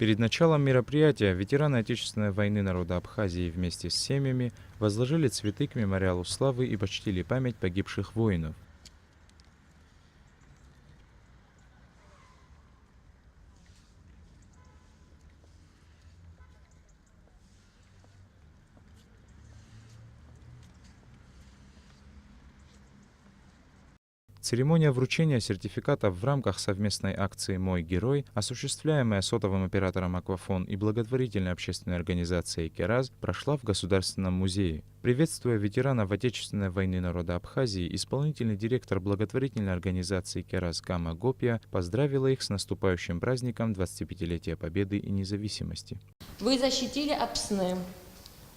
Перед началом мероприятия ветераны Отечественной войны народа Абхазии вместе с семьями возложили цветы к мемориалу славы и почтили память погибших воинов. Церемония вручения сертификатов в рамках совместной акции «Мой герой», осуществляемая сотовым оператором «Аквафон» и благотворительной общественной организацией «Кераз», прошла в Государственном музее. Приветствуя ветеранов Отечественной войны народа Абхазии, исполнительный директор благотворительной организации «Кераз» Гама Гопья поздравила их с наступающим праздником 25-летия Победы и независимости. Вы защитили Апсны,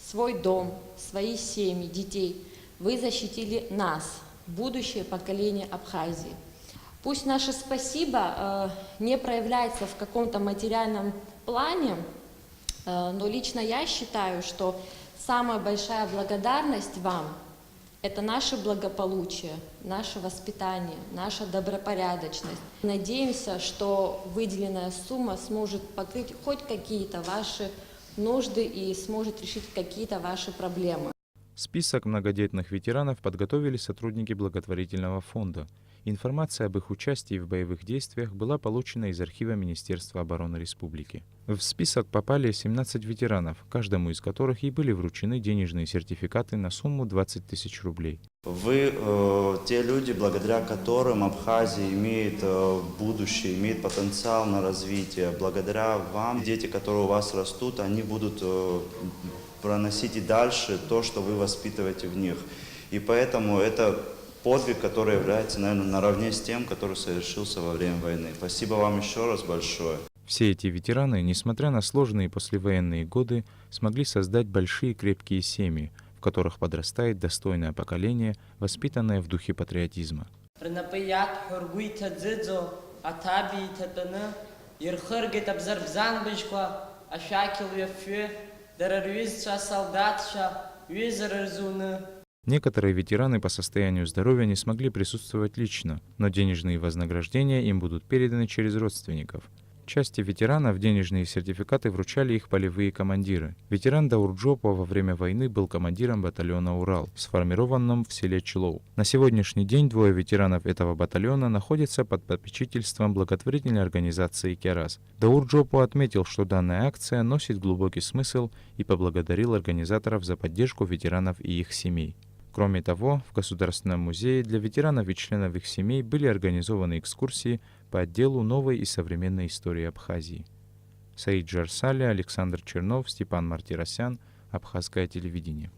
свой дом, свои семьи, детей. Вы защитили нас, будущее поколение Абхазии. Пусть наше спасибо не проявляется в каком-то материальном плане, но лично я считаю, что самая большая благодарность вам – это наше благополучие, наше воспитание, наша добропорядочность. Надеемся, что выделенная сумма сможет покрыть хоть какие-то ваши нужды и сможет решить какие-то ваши проблемы. Список многодетных ветеранов подготовили сотрудники благотворительного фонда. Информация об их участии в боевых действиях была получена из архива Министерства обороны Республики. В список попали 17 ветеранов, каждому из которых и были вручены денежные сертификаты на сумму 20 тысяч рублей. Вы те люди, благодаря которым Абхазия имеет будущее, имеет потенциал на развитие. Благодаря вам дети, которые у вас растут, они будут проносить и дальше то, что вы воспитываете в них. И поэтому это подвиг, который является, наверное, наравне с тем, который совершился во время войны. Спасибо вам еще раз большое. Все эти ветераны, несмотря на сложные послевоенные годы, смогли создать большие крепкие семьи, в которых подрастает достойное поколение, воспитанное в духе патриотизма. Некоторые ветераны по состоянию здоровья не смогли присутствовать лично, но денежные вознаграждения им будут переданы через родственников. Части ветеранов денежные сертификаты вручали их полевые командиры. Ветеран Даур Джопо во время войны был командиром батальона «Урал», сформированном в селе Чилоу. На сегодняшний день двое ветеранов этого батальона находятся под попечительством благотворительной организации «Кераз». Даур Джопо отметил, что данная акция носит глубокий смысл и поблагодарил организаторов за поддержку ветеранов и их семей. Кроме того, в Государственном музее для ветеранов и членов их семей были организованы экскурсии по отделу новой и современной истории Абхазии. Саид Джарсали, Александр Чернов, Степан Мартиросян, Абхазское телевидение.